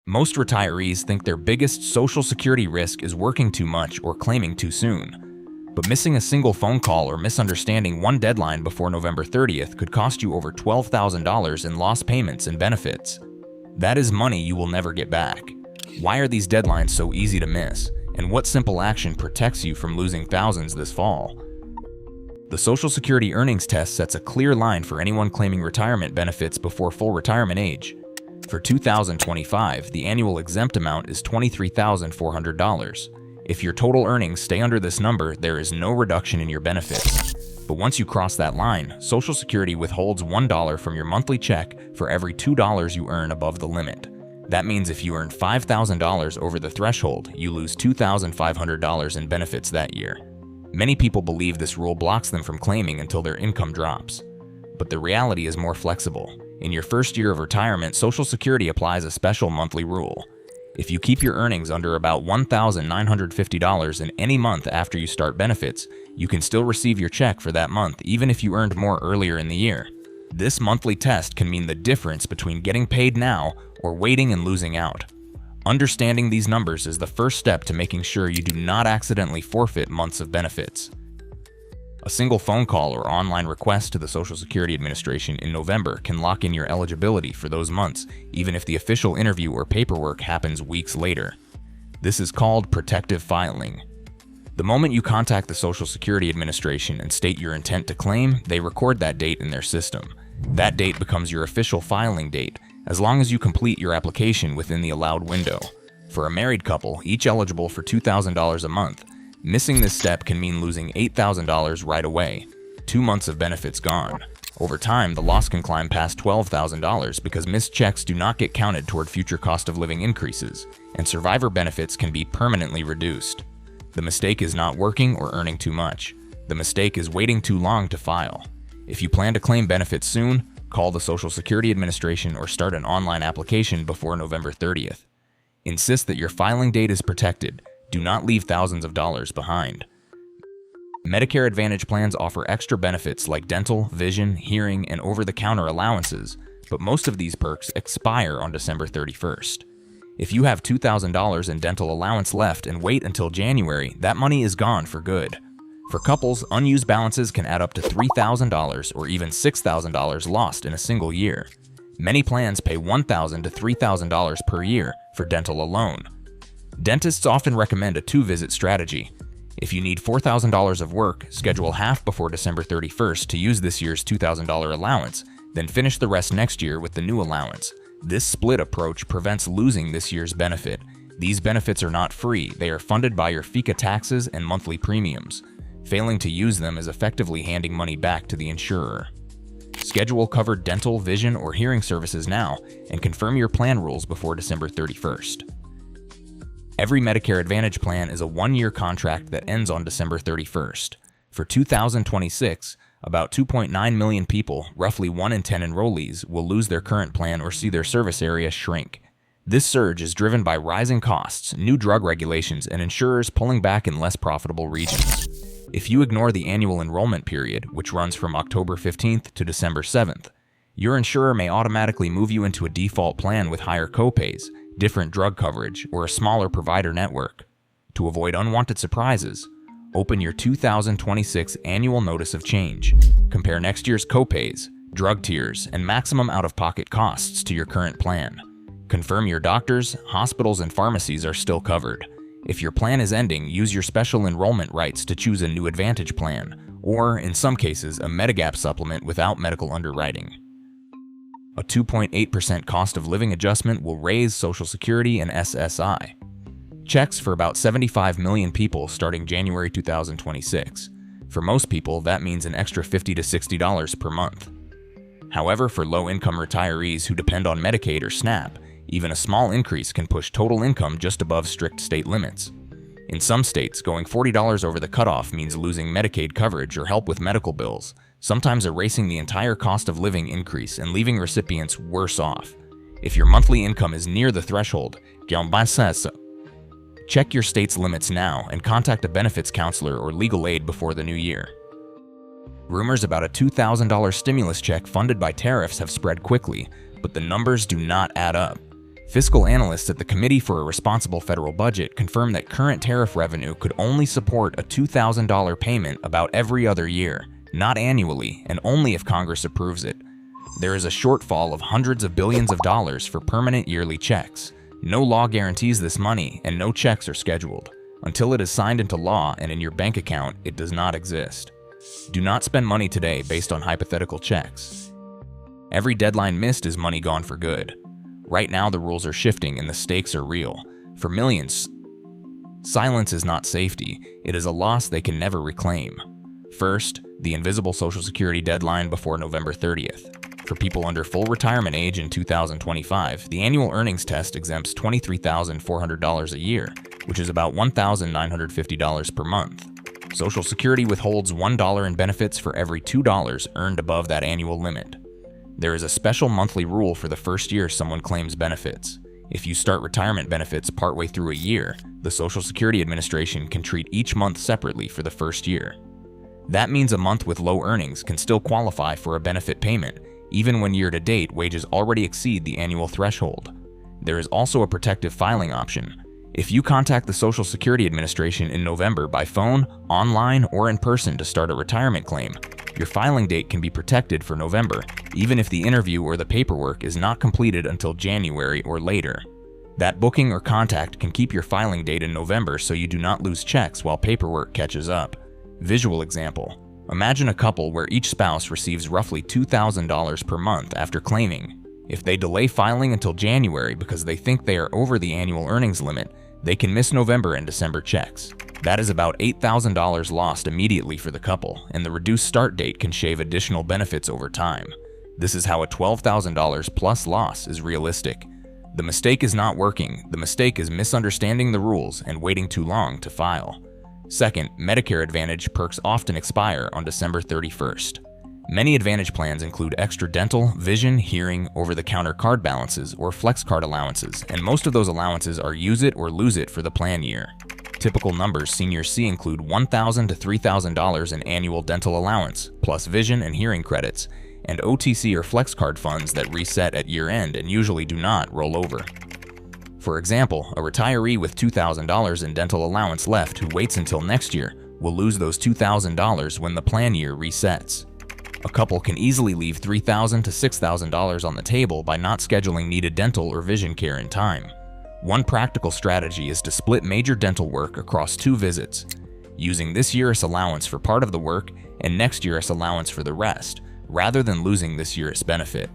Most retirees think their biggest Social Security risk is working too much or claiming too soon. But missing a single phone call or misunderstanding one deadline before November 30th could cost you over $12,000 in lost payments and benefits. That is money you will never get back. Why are these deadlines so easy to miss? And what simple action protects you from losing thousands this fall? The Social Security earnings test sets a clear line for anyone claiming retirement benefits before full retirement age. For 2025, the annual exempt amount is $23,400. If your total earnings stay under this number, there is no reduction in your benefits. But once you cross that line, Social Security withholds $1 from your monthly check for every $2 you earn above the limit. That means if you earn $5,000 over the threshold, you lose $2,500 in benefits that year. Many people believe this rule blocks them from claiming until their income drops. But the reality is more flexible. In your first year of retirement, Social Security applies a special monthly rule. If you keep your earnings under about $1,950 in any month after you start benefits, you can still receive your check for that month even if you earned more earlier in the year. This monthly test can mean the difference between getting paid now or waiting and losing out. Understanding these numbers is the first step to making sure you do not accidentally forfeit months of benefits. A single phone call or online request to the Social Security Administration in November can lock in your eligibility for those months, even if the official interview or paperwork happens weeks later. This is called protective filing. The moment you contact the Social Security Administration and state your intent to claim, they record that date in their system. That date becomes your official filing date, as long as you complete your application within the allowed window. For a married couple, each eligible for $2,000 a month, missing this step can mean losing $8,000 right away. 2 months of benefits gone. Over time, the loss can climb past $12,000 because missed checks do not get counted toward future cost of living increases, and survivor benefits can be permanently reduced. The mistake is not working or earning too much. The mistake is waiting too long to file. If you plan to claim benefits soon, call the Social Security Administration or start an online application before November 30th. Insist that your filing date is protected. Do not leave thousands of dollars behind. Medicare Advantage plans offer extra benefits like dental, vision, hearing, and over-the-counter allowances, but most of these perks expire on December 31st. If you have $2,000 in dental allowance left and wait until January, that money is gone for good. For couples, unused balances can add up to $3,000 or even $6,000 lost in a single year. Many plans pay $1,000 to $3,000 per year for dental alone. Dentists often recommend a 2-visit strategy. If you need $4,000 of work, schedule half before December 31st to use this year's $2,000 allowance, then finish the rest next year with the new allowance. This split approach prevents losing this year's benefit. These benefits are not free, they are funded by your FICA taxes and monthly premiums. Failing to use them is effectively handing money back to the insurer. Schedule covered dental, vision, or hearing services now and confirm your plan rules before December 31st. Every Medicare Advantage plan is a 1-year contract that ends on December 31st. For 2026, about 2.9 million people, roughly 1 in 10 enrollees, will lose their current plan or see their service area shrink. This surge is driven by rising costs, new drug regulations, and insurers pulling back in less profitable regions. If you ignore the annual enrollment period, which runs from October 15th to December 7th, your insurer may automatically move you into a default plan with higher copays, different drug coverage, or a smaller provider network. To avoid unwanted surprises, open your 2026 annual notice of change. Compare next year's copays, drug tiers, and maximum out-of-pocket costs to your current plan. Confirm your doctors, hospitals, and pharmacies are still covered. If your plan is ending, use your special enrollment rights to choose a new Advantage plan, or, in some cases, a Medigap supplement without medical underwriting. A 2.8% cost of living adjustment will raise Social Security and SSI. Checks for about 75 million people starting January 2026. For most people, that means an extra $50 to $60 per month. However, for low-income retirees who depend on Medicaid or SNAP, even a small increase can push total income just above strict state limits. In some states, going $40 over the cutoff means losing Medicaid coverage or help with medical bills, sometimes erasing the entire cost of living increase and leaving recipients worse off. If your monthly income is near the threshold, check your state's limits now and contact a benefits counselor or legal aid before the new year. Rumors about a $2,000 stimulus check funded by tariffs have spread quickly, but the numbers do not add up. Fiscal analysts at the Committee for a Responsible Federal Budget confirm that current tariff revenue could only support a $2,000 payment about every other year, not annually, and only if Congress approves it. There is a shortfall of hundreds of billions of dollars for permanent yearly checks. No law guarantees this money, and no checks are scheduled. Until it is signed into law and in your bank account, it does not exist. Do not spend money today based on hypothetical checks. Every deadline missed is money gone for good. Right now, the rules are shifting and the stakes are real. For millions, silence is not safety. It is a loss they can never reclaim. First, the invisible Social Security deadline before November 30th. For people under full retirement age in 2025, the annual earnings test exempts $23,400 a year, which is about $1,950 per month. Social Security withholds $1 in benefits for every $2 earned above that annual limit. There is a special monthly rule for the first year someone claims benefits. If you start retirement benefits partway through a year, the Social Security Administration can treat each month separately for the first year. That means a month with low earnings can still qualify for a benefit payment, even when year-to-date wages already exceed the annual threshold. There is also a protective filing option. If you contact the Social Security Administration in November by phone, online, or in person to start a retirement claim, your filing date can be protected for November, even if the interview or the paperwork is not completed until January or later. That booking or contact can keep your filing date in November so you do not lose checks while paperwork catches up. Visual example. Imagine a couple where each spouse receives roughly $2,000 per month after claiming. If they delay filing until January because they think they are over the annual earnings limit, they can miss November and December checks. That is about $8,000 lost immediately for the couple, and the reduced start date can shave additional benefits over time. This is how a $12,000 plus loss is realistic. The mistake is not working. The mistake is misunderstanding the rules and waiting too long to file. Second, Medicare Advantage perks often expire on December 31st. Many Advantage plans include extra dental, vision, hearing, over-the-counter card balances, or flex card allowances, and most of those allowances are use it or lose it for the plan year. Typical numbers seniors see include $1,000 to $3,000 in annual dental allowance, plus vision and hearing credits, and OTC or flex card funds that reset at year-end and usually do not roll over. For example, a retiree with $2,000 in dental allowance left who waits until next year will lose those $2,000 when the plan year resets. A couple can easily leave $3,000 to $6,000 on the table by not scheduling needed dental or vision care in time. One practical strategy is to split major dental work across 2 visits, using this year's allowance for part of the work and next year's allowance for the rest, rather than losing this year's benefit.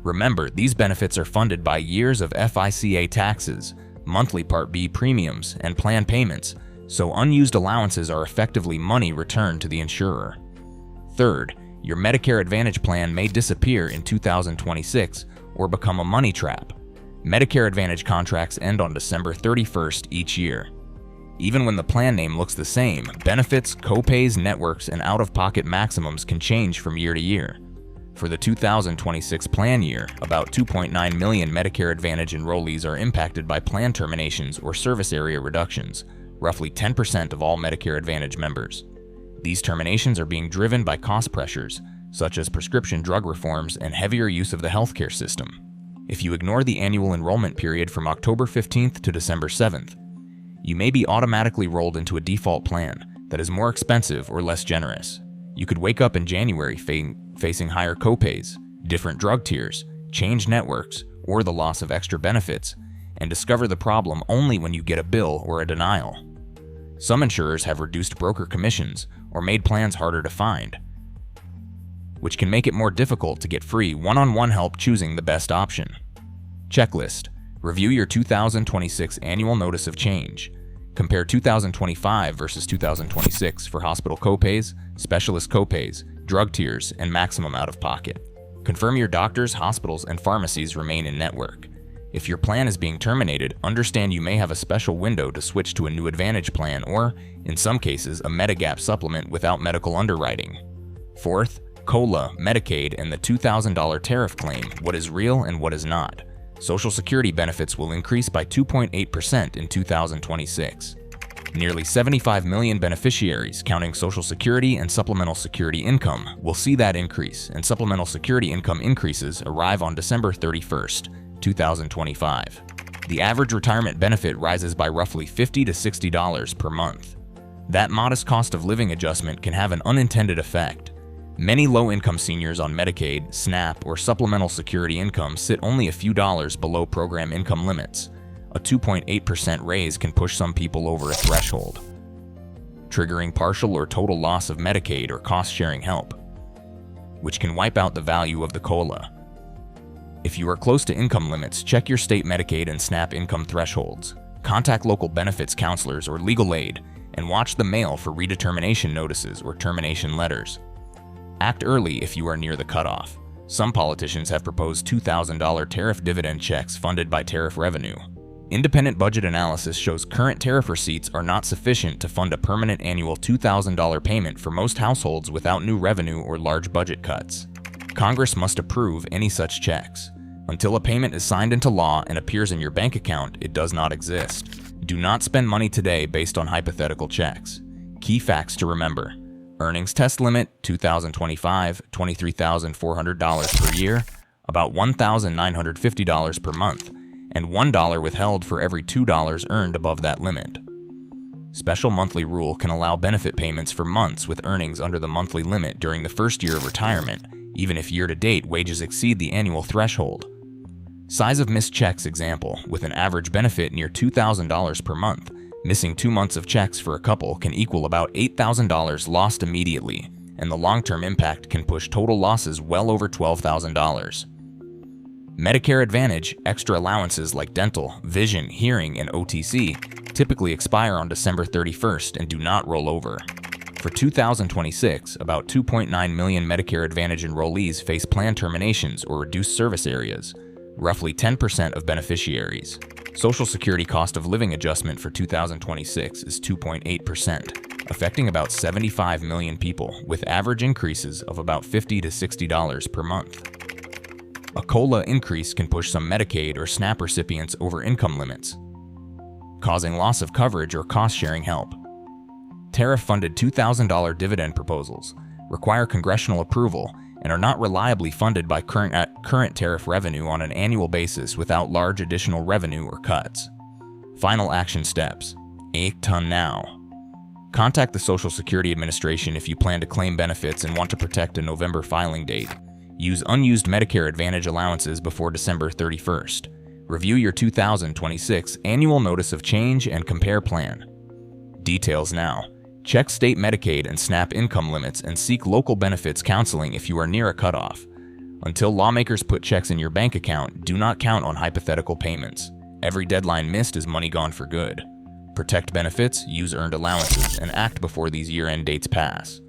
Remember, these benefits are funded by years of FICA taxes, monthly Part B premiums, and plan payments, so unused allowances are effectively money returned to the insurer. Third, your Medicare Advantage plan may disappear in 2026 or become a money trap. Medicare Advantage contracts end on December 31st each year. Even when the plan name looks the same, benefits, co-pays, networks, and out-of-pocket maximums can change from year to year. For the 2026 plan year, about 2.9 million Medicare Advantage enrollees are impacted by plan terminations or service area reductions, roughly 10% of all Medicare Advantage members. These terminations are being driven by cost pressures, such as prescription drug reforms and heavier use of the healthcare system. If you ignore the annual enrollment period from October 15th to December 7th, you may be automatically rolled into a default plan that is more expensive or less generous. You could wake up in January facing higher copays, different drug tiers, changed networks, or the loss of extra benefits, and discover the problem only when you get a bill or a denial. Some insurers have reduced broker commissions or made plans harder to find, which can make it more difficult to get free one-on-one help choosing the best option. Checklist. Review your 2026 Annual Notice of Change. Compare 2025 versus 2026 for hospital copays, specialist copays, drug tiers, and maximum out-of-pocket. Confirm your doctors, hospitals, and pharmacies remain in network. If your plan is being terminated, understand you may have a special window to switch to a new Advantage plan or, in some cases, a Medigap supplement without medical underwriting. Fourth, COLA, Medicaid, and the $2,000 tariff claim, what is real and what is not. Social Security benefits will increase by 2.8% in 2026. Nearly 75 million beneficiaries, counting Social Security and Supplemental Security income, will see that increase, and Supplemental Security income increases arrive on December 31st, 2025. the average retirement benefit rises by roughly $50 to $60 per month. That modest cost of living adjustment can have an unintended effect. Many low-income seniors on Medicaid, SNAP, or supplemental security income sit only a few dollars below program income limits. A 2.8% raise can push some people over a threshold, triggering partial or total loss of Medicaid or cost-sharing help, which can wipe out the value of the COLA. If you are close to income limits, check your state Medicaid and SNAP income thresholds. Contact local benefits counselors or legal aid, and watch the mail for redetermination notices or termination letters. Act early if you are near the cutoff. Some politicians have proposed $2,000 tariff dividend checks funded by tariff revenue. Independent budget analysis shows current tariff receipts are not sufficient to fund a permanent annual $2,000 payment for most households without new revenue or large budget cuts. Congress must approve any such checks. Until a payment is signed into law and appears in your bank account, it does not exist. Do not spend money today based on hypothetical checks. Key facts to remember: earnings test limit, $2,025, $23,400 per year, about $1,950 per month, and $1 withheld for every $2 earned above that limit. Special monthly rule can allow benefit payments for months with earnings under the monthly limit during the first year of retirement, even if year-to-date wages exceed the annual threshold. Size of missed checks example: with an average benefit near $2,000 per month, missing 2 months of checks for a couple can equal about $8,000 lost immediately, and the long-term impact can push total losses well over $12,000. Medicare Advantage extra allowances like dental, vision, hearing, and OTC typically expire on December 31st and do not roll over. For 2026, about 2.9 million Medicare Advantage enrollees face plan terminations or reduced service areas, roughly 10% of beneficiaries. Social Security cost of living adjustment for 2026 is 2.8%, affecting about 75 million people, with average increases of about $50 to $60 per month. A COLA increase can push some Medicaid or SNAP recipients over income limits, causing loss of coverage or cost-sharing help. Tariff-funded $2,000 dividend proposals require congressional approval and are not reliably funded by current tariff revenue on an annual basis without large additional revenue or cuts. Final action steps. Act now. Contact the Social Security Administration if you plan to claim benefits and want to protect a November filing date. Use unused Medicare Advantage allowances before December 31st. Review your 2026 annual notice of change and compare plan. Details now. Check state Medicaid and SNAP income limits and seek local benefits counseling if you are near a cutoff. Until lawmakers put checks in your bank account, do not count on hypothetical payments. Every deadline missed is money gone for good. Protect benefits, use earned allowances, and act before these year-end dates pass.